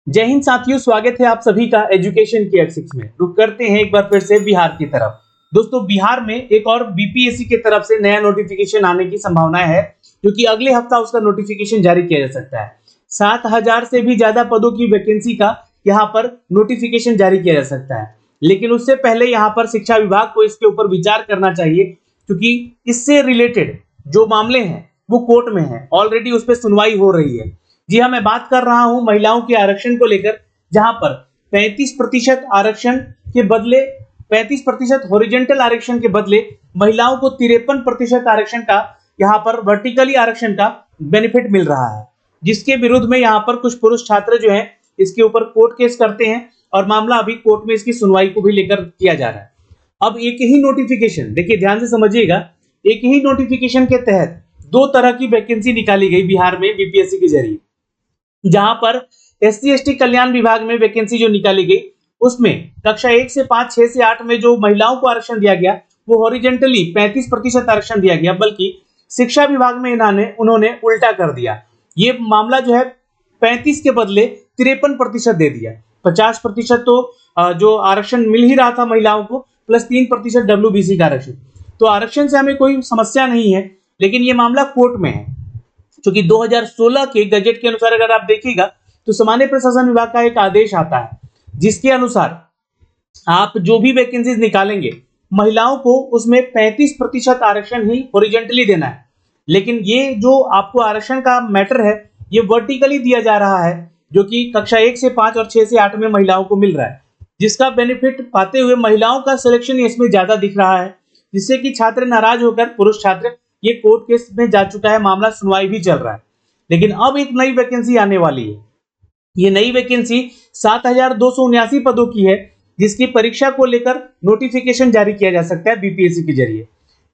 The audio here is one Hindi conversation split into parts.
जय हिंद साथियों, स्वागत है आप सभी का एजुकेशन के F6 में। रुक करते हैं एक बार फिर से बिहार की तरफ। दोस्तों, बिहार में एक और बीपीएससी की तरफ से नया नोटिफिकेशन आने की संभावना है, क्योंकि अगले हफ्ता उसका नोटिफिकेशन जारी किया जा सकता है। 7,000 से भी ज्यादा पदों की वैकेंसी का यहाँ पर नोटिफिकेशन जारी किया जा सकता है, लेकिन उससे पहले यहाँ पर शिक्षा विभाग को इसके ऊपर विचार करना चाहिए, क्योंकि इससे रिलेटेड जो मामले हैं वो कोर्ट में है, ऑलरेडी उस पर सुनवाई हो रही है। जी हाँ, मैं बात कर रहा हूं महिलाओं के आरक्षण को लेकर, जहां पर 35% आरक्षण के बदले 35% हॉरिजॉन्टल आरक्षण के बदले महिलाओं को 53% आरक्षण का यहां पर वर्टिकली आरक्षण का बेनिफिट मिल रहा है, जिसके विरुद्ध में यहां पर कुछ पुरुष छात्र जो हैं इसके ऊपर कोर्ट केस करते हैं और मामला अभी कोर्ट में इसकी सुनवाई को भी लेकर किया जा रहा है। अब एक ही नोटिफिकेशन, देखिए ध्यान से समझिएगा, एक ही नोटिफिकेशन के तहत दो तरह की वैकेंसी निकाली गई बिहार में बीपीएससी के जरिए। जहां पर SC/ST कल्याण विभाग में वैकेंसी जो निकाली गई, उसमें कक्षा 1 से 5, 6 से 8 में जो महिलाओं को आरक्षण दिया गया वो हॉरिजॉन्टली 35% आरक्षण दिया गया, बल्कि शिक्षा विभाग में उन्होंने उल्टा कर दिया। ये मामला जो है 35 के बदले 53% दे दिया। 50% तो जो आरक्षण मिल ही रहा था महिलाओं को, प्लस 3% WBC का आरक्षण। तो आरक्षण से हमें कोई समस्या नहीं है, लेकिन ये मामला कोर्ट में है, क्योंकि 2016 के गजट के अनुसार अगर आप देखिएगा तो सामान्य प्रशासन विभाग का एक आदेश आता है, जिसके अनुसार आप जो भी वैकेंसीज निकालेंगे महिलाओं को उसमें 35% आरक्षण ही हॉरिजॉन्टली देना है। लेकिन ये जो आपको आरक्षण का मैटर है ये वर्टिकली दिया जा रहा है, जो कि कक्षा 1 से 5 और 6 से 8 में महिलाओं को मिल रहा है, जिसका बेनिफिट पाते हुए महिलाओं का सिलेक्शन इसमें ज्यादा दिख रहा है, जिससे कि छात्र नाराज होकर, पुरुष छात्र, ये कोर्ट केस में जा चुका है, मामला सुनवाई भी चल रहा है। लेकिन अब एक नई वैकेंसी आने वाली है। ये नई वैकेंसी 7,279 पदों की है, जिसकी परीक्षा को लेकर नोटिफिकेशन जारी किया जा सकता है बीपीएससी के जरिए।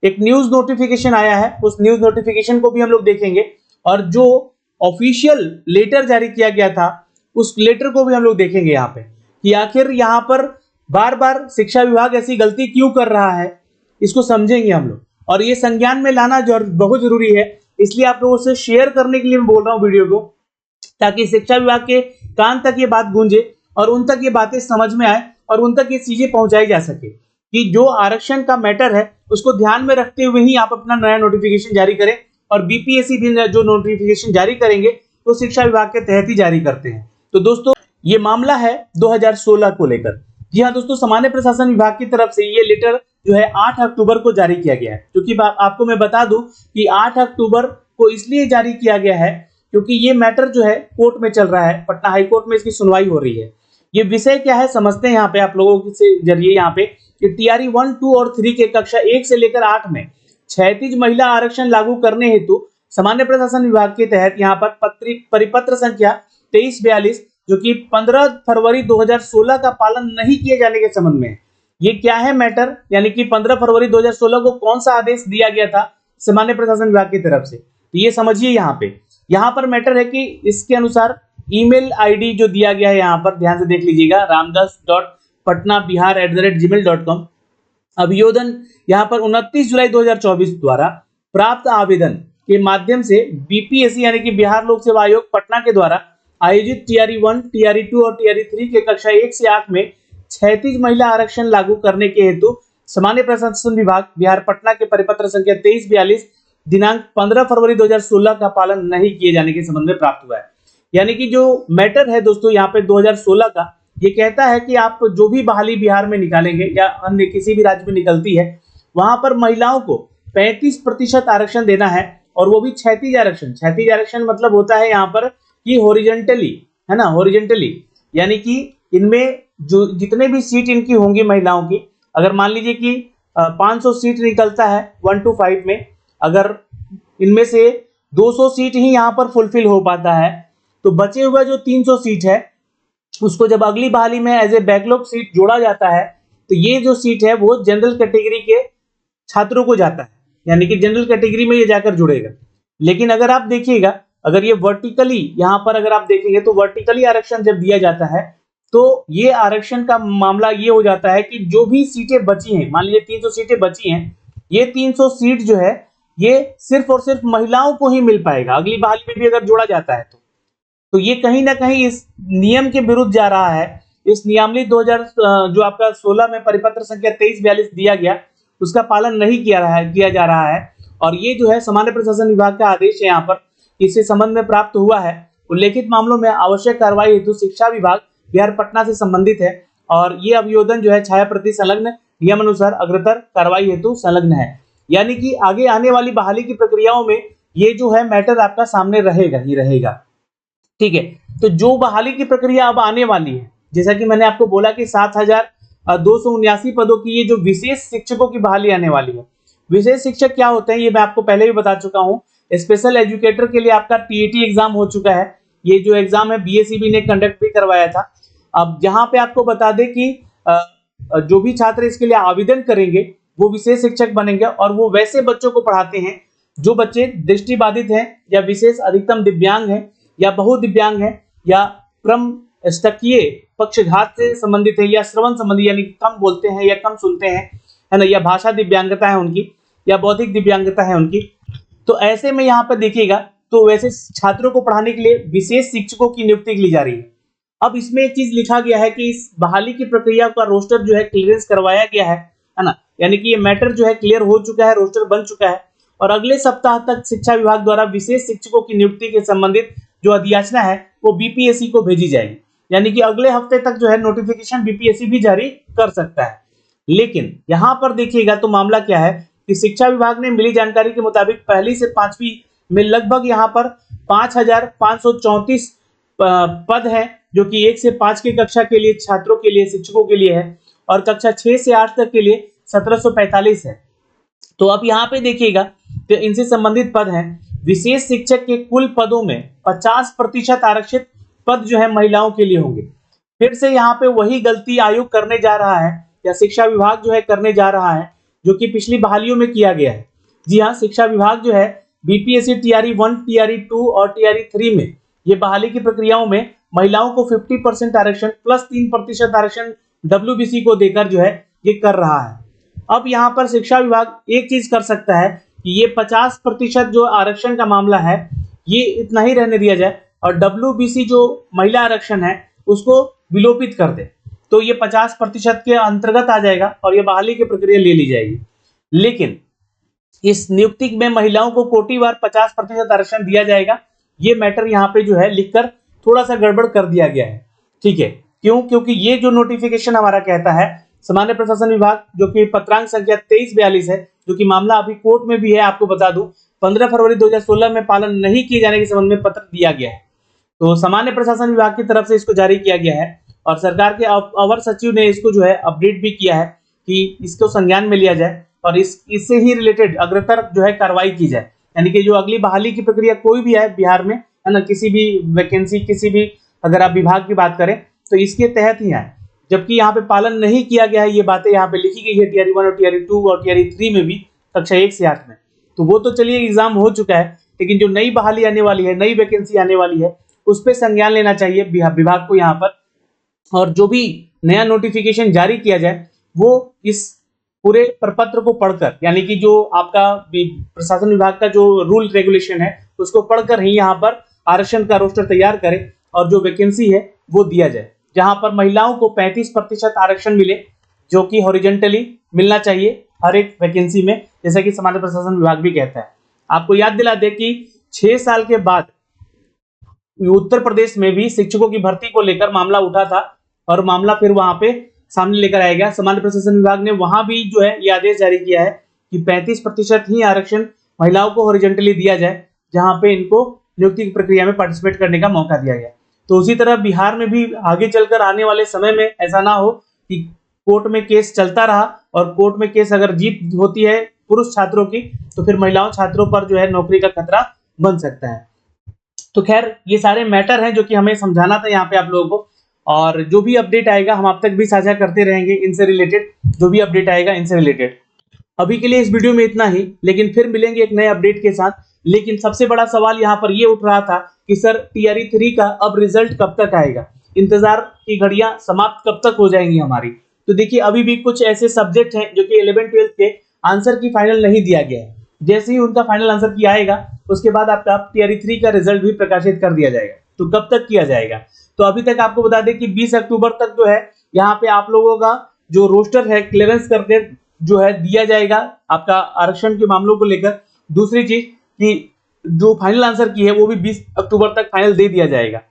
एक न्यूज नोटिफिकेशन आया है, उस न्यूज नोटिफिकेशन को भी हम लोग देखेंगे, और जो ऑफिशियल लेटर जारी किया गया था उस लेटर को भी हम लोग देखेंगे यहाँ पे, कि आखिर यहाँ पर बार बार शिक्षा विभाग ऐसी गलती क्यों कर रहा है, इसको समझेंगे हम लोग। और ये संज्ञान में लाना बहुत जरूरी है, इसलिए आप लोगों से शेयर करने के लिए मैं बोल रहा हूँ वीडियो को, ताकि शिक्षा विभाग के कान तक ये बात गूंजे और उन तक ये बातें समझ में आए और उन तक ये चीजें पहुंचाई जा सके, कि जो आरक्षण का मैटर है उसको ध्यान में रखते हुए ही आप अपना नया नोटिफिकेशन जारी करें। और बीपीएससी भी जो नोटिफिकेशन जारी करेंगे तो शिक्षा विभाग के तहत ही जारी करते हैं। तो दोस्तों, ये मामला है 2016 को लेकर। जी हाँ दोस्तों, सामान्य प्रशासन विभाग की तरफ से ये लेटर जो है 8 अक्टूबर को जारी किया गया है। क्योंकि आपको मैं बता दूं कि 8 अक्टूबर को इसलिए जारी किया गया है क्योंकि ये मैटर जो है कोर्ट में चल रहा है, पटना हाई कोर्ट में इसकी सुनवाई हो रही है। ये विषय क्या है समझते हैं यहाँ पे आप लोगों से जरिए, यहाँ पे कि टीआरई 1, 2 और 3 के कक्षा 1 से लेकर 8 में क्षैतिज महिला आरक्षण लागू करने हेतु सामान्य प्रशासन विभाग के तहत यहाँ पर परिपत्र संख्या 2342, जो कि 15 फरवरी 2016 का पालन नहीं किए जाने के संबंध में। ये क्या है मैटर, यानी कि 15 फरवरी 2016 को कौन सा आदेश दिया गया था सामान्य प्रशासन विभाग की तरफ से, तो ये समझिए। यहाँ पर मैटर है कि इसके अनुसार ईमेल आईडी जो दिया गया है, यहाँ पर ध्यान से देख लीजिएगा, ramdas.patnabihar@gmail.com। अभियोजन यहाँ पर 29 जुलाई 2024 द्वारा प्राप्त आवेदन के माध्यम से बीपीएससी यानी कि बिहार लोक सेवा आयोग पटना के द्वारा आयोजित टीआरई 1, टीआरई 2 और टीआरई 3 के कक्षा 1 से 8 में क्षैतिज महिला आरक्षण लागू करने के हेतु सामान्य प्रशासन विभाग बिहार पटना के परिपत्र संख्या 2342 दिनांक 15 फरवरी 2016 का पालन नहीं किए जाने के संबंध में प्राप्त हुआ है। यानी कि जो मैटर है दोस्तों यहाँ पे 2016 का, ये कहता है कि आप जो भी बहाली बिहार में निकालेंगे या अन्य किसी भी राज्य में निकलती है, वहां पर महिलाओं को 35% आरक्षण देना है, और वो भी क्षैतिज आरक्षण। क्षैतिज आरक्षण मतलब होता है यहाँ पर कि हॉरिजॉन्टली, है ना, हॉरिजॉन्टली, यानी कि इनमें जो जितने भी सीट इनकी होंगी महिलाओं की, अगर मान लीजिए कि 500 सीट निकलता है 1 to 5 में, अगर इनमें से 200 सीट ही यहाँ पर फुलफिल हो पाता है, तो बचे हुआ जो 300 सीट है उसको जब अगली बहाली में एज ए बैकलॉग सीट जोड़ा जाता है, तो ये जो सीट है वो जनरल कैटेगरी के छात्रों को जाता है, यानी कि जनरल कैटेगरी में ये जाकर जुड़ेगा। लेकिन अगर आप देखिएगा, अगर ये वर्टिकली यहाँ पर अगर आप देखेंगे तो वर्टिकली आरक्षण जब दिया जाता है तो ये आरक्षण का मामला ये हो जाता है कि जो भी सीटें बची हैं, मान लीजिए 300 सीटें बची हैं, ये 300 सीट जो है ये सिर्फ और सिर्फ महिलाओं को ही मिल पाएगा, अगली बहाली में भी अगर जोड़ा जाता है तो। तो ये कहीं ना कहीं इस नियम के विरुद्ध जा रहा है। इस नियमावली 2000 जो आपका 16 में परिपत्र संख्या 2342 दिया गया, उसका पालन नहीं किया जा रहा है। और ये जो है सामान्य प्रशासन विभाग का आदेश है, यहाँ पर इससे संबंध में प्राप्त हुआ है। उल्लेखित मामलों में आवश्यक कार्रवाई हेतु शिक्षा विभाग बिहार पटना से संबंधित है और ये अभियोजन जो है छाया प्रति संलग्न नियमानुसार अग्रतर कार्रवाई हेतु संलग्न है। यानी कि आगे आने वाली बहाली की प्रक्रियाओं में ये जो है मैटर आपका सामने रहेगा ही रहेगा। ठीक है, तो जो बहाली की प्रक्रिया अब आने वाली है, जैसा कि मैंने आपको बोला कि 7279 पदों की ये जो विशेष शिक्षकों की बहाली आने वाली है। विशेष शिक्षक क्या होते हैं ये मैं आपको पहले भी बता चुका हूं। स्पेशल एजुकेटर के लिए आपका टीईटी एग्जाम हो चुका है। ये जो एग्जाम है बीएसईबी ने कंडक्ट भी करवाया था। अब जहां पे आपको बता दें कि जो भी छात्र इसके लिए आवेदन करेंगे वो विशेष शिक्षक बनेंगे और वो वैसे बच्चों को पढ़ाते हैं जो बच्चे दृष्टिबाधित हैं या विशेष अधिकतम दिव्यांग हैं या बहुदिव्यांग हैं या क्रम स्तकीय पक्षघात से संबंधित है या श्रवण संबंधी यानी कम बोलते हैं या कम सुनते हैं, है ना, या भाषा दिव्यांगता है उनकी या बौद्धिक दिव्यांगता है उनकी। तो ऐसे में यहाँ पर देखिएगा तो वैसे छात्रों को पढ़ाने के लिए विशेष शिक्षकों की नियुक्ति की जा रही है। अब इसमें एक चीज लिखा गया है कि इस बहाली की प्रक्रिया का रोस्टर जो है क्लियरेंस करवाया गया है ना, यानी कि ये मैटर जो है क्लियर हो चुका है, रोस्टर बन चुका है और अगले सप्ताह तक शिक्षा विभाग द्वारा विशेष शिक्षकों की नियुक्ति के संबंधित जो अधियाचना है वो बीपीएससी को भेजी जाएगी। यानी कि अगले हफ्ते तक जो है नोटिफिकेशन बीपीएससी भी जारी कर सकता है। लेकिन यहाँ पर देखिएगा तो मामला क्या है कि शिक्षा विभाग ने मिली जानकारी के मुताबिक पहली से 5वीं में लगभग यहाँ पर 5534 पद हैं जो कि 1 से 5 की कक्षा के लिए छात्रों के लिए शिक्षकों के लिए है और कक्षा 6 से 8 तक के लिए 1745 है। तो अब यहाँ पे देखिएगा तो इनसे संबंधित पद हैं। विशेष शिक्षक के कुल पदों में 50% आरक्षित पद जो है महिलाओं के लिए होंगे। फिर से यहाँ पे वही गलती आयोग करने जा रहा है या शिक्षा विभाग जो है करने जा रहा है जो कि पिछली बहालियों में किया गया है। जी हाँ, शिक्षा विभाग जो है बीपीएससी टीआरई 1, टीआरई 2 और टीआरई 3 में ये बहाली की प्रक्रियाओं में महिलाओं को 50% आरक्षण प्लस 3% आरक्षण डब्ल्यूबीसी को देकर जो है ये कर रहा है। अब यहाँ पर शिक्षा विभाग एक चीज कर सकता है कि ये 50% जो आरक्षण का मामला है ये इतना ही रहने दिया जाए और डब्ल्यूबीसी जो महिला आरक्षण है उसको विलोपित कर दे, तो ये 50% के अंतर्गत आ जाएगा और ये बहाली की प्रक्रिया ले ली जाएगी। लेकिन इस नियुक्ति में महिलाओं को कोटिवार 50% आरक्षण दिया जाएगा, ये मैटर यहाँ पे जो है लिखकर थोड़ा सा गड़बड़ कर दिया गया है। ठीक है, क्यों? क्योंकि ये जो नोटिफिकेशन हमारा कहता है सामान्य प्रशासन विभाग जो कि पत्रांक संख्या 2342 है, जो कि मामला अभी कोर्ट में भी है, आपको बता दूं 15 फरवरी 2016 में पालन नहीं किए जाने के संबंध में पत्र दिया गया है। तो सामान्य प्रशासन विभाग की तरफ से इसको जारी किया गया है और सरकार के अवर सचिव ने इसको जो है अपडेट भी किया है कि इसको संज्ञान में लिया जाए और इससे ही रिलेटेड अग्रतर जो है कार्रवाई की जाए। यानी कि जो अगली बहाली की प्रक्रिया कोई भी है बिहार में, है ना, किसी भी वैकेंसी किसी भी अगर आप विभाग की बात करें तो इसके तहत ही है। जबकि यहाँ पे पालन नहीं किया गया है, ये बातें यहाँ पे लिखी गई है टीआरई 1 और टीआरई 2 और टीआरई 3 में भी कक्षा 1 से 8 में। तो वो तो चलिए एग्जाम हो चुका है, लेकिन जो नई बहाली आने वाली है, नई वैकेंसी आने वाली है, उस पर संज्ञान लेना चाहिए विभाग को यहाँ पर। और जो भी नया नोटिफिकेशन जारी किया जाए वो इस पूरे प्रपत्र को पढ़कर, यानी कि जो आपका प्रशासन विभाग का जो रूल रेगुलेशन है उसको पढ़कर ही यहाँ पर आरक्षण का रोस्टर तैयार करे और जो वैकेंसी है वो दिया जाए, जहां पर महिलाओं को 35% आरक्षण मिले, जो कि हॉरिजॉन्टली मिलना चाहिए हर एक वैकेंसी में, जैसा कि सामान्य प्रशासन विभाग भी कहता है। आपको याद दिला दे कि 6 साल के बाद उत्तर प्रदेश में भी शिक्षकों की भर्ती को लेकर मामला उठा था और मामला फिर वहां पे सामने लेकर आया गया। सामान्य प्रशासन विभाग ने वहां भी जो है ये आदेश जारी किया है कि 35% ही आरक्षण महिलाओं को हॉरिजॉन्टली दिया जाए, जहां पे इनको नियुक्ति की प्रक्रिया में पार्टिसिपेट करने का मौका दिया गया। तो उसी तरह बिहार में भी आगे चलकर आने वाले समय में ऐसा ना हो कि कोर्ट में केस चलता रहा और कोर्ट में केस अगर जीत होती है पुरुष छात्रों की तो फिर महिलाओं छात्रों पर जो है नौकरी का खतरा बन सकता है। तो खैर ये सारे मैटर हैं जो कि हमें समझाना था यहाँ पे आप लोगों को, और जो भी अपडेट आएगा हम आप तक भी साझा करते रहेंगे इनसे रिलेटेड, जो भी अपडेट आएगा इनसे रिलेटेड। अभी के लिए इस वीडियो में इतना ही, लेकिन फिर मिलेंगे एक नए अपडेट के साथ। लेकिन सबसे बड़ा सवाल यहाँ पर ये उठ रहा था कि सर टीआरई 3 का अब रिजल्ट कब तक आएगा, इंतजार की घड़ियां समाप्त कब तक हो जाएंगी हमारी। तो देखिए अभी भी कुछ ऐसे सब्जेक्ट हैं जो कि 11-12 के आंसर की फाइनल नहीं दिया गया है। जैसे ही उनका फाइनल आंसर की आएगा उसके बाद आपका टीआरई 3 का रिजल्ट भी प्रकाशित कर दिया जाएगा। तो कब तक किया जाएगा? तो अभी तक आपको बता दें कि 20 अक्टूबर तक जो है यहाँ पे आप लोगों का जो रोस्टर है क्लियरेंस करके जो है दिया जाएगा आपका आरक्षण के मामलों को लेकर। दूसरी चीज कि जो फाइनल आंसर की है वो भी 20 अक्टूबर तक फाइनल दे दिया जाएगा।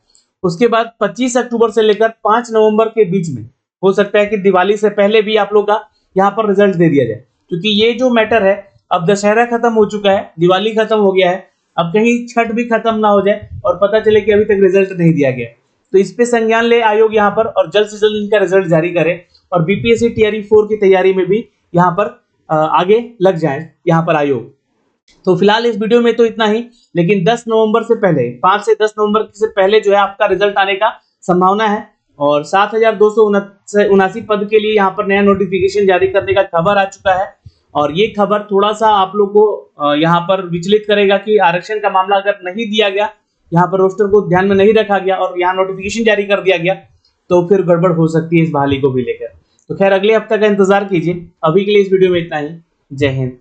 उसके बाद 25 अक्टूबर से लेकर 5 नवंबर के बीच में हो सकता है कि दिवाली से पहले भी आप लोग का यहाँ पर रिजल्ट दे दिया जाए, क्योंकि ये जो मैटर है, अब दशहरा खत्म हो चुका है, दिवाली खत्म हो गया है, अब कहीं छठ भी खत्म ना हो जाए और पता चले कि अभी तक रिजल्ट नहीं दिया गया। तो इस पे संज्ञान ले आयोग यहाँ पर और जल्द से जल्द इनका रिजल्ट जारी करे और बीपीएससी टीआरई 4 की तैयारी में भी यहाँ पर आगे लग जाए यहाँ पर आयोग। तो फिलहाल इस वीडियो में तो इतना ही, लेकिन 10 नवंबर से पहले, 5 से 10 नवंबर से पहले जो है आपका रिजल्ट आने का संभावना है और 7,279 पद के लिए यहाँ पर नया नोटिफिकेशन जारी करने का खबर आ चुका है। और ये खबर थोड़ा सा आप लोग को यहाँ पर विचलित करेगा कि आरक्षण का मामला अगर नहीं दिया गया, यहाँ पर रोस्टर को ध्यान में नहीं रखा गया और यहाँ नोटिफिकेशन जारी कर दिया गया, तो फिर गड़बड़ हो सकती है इस बहाली को भी लेकर। तो खैर अगले हफ्ते का इंतजार कीजिए। अभी के लिए इस वीडियो में इतना ही। जय हिंद।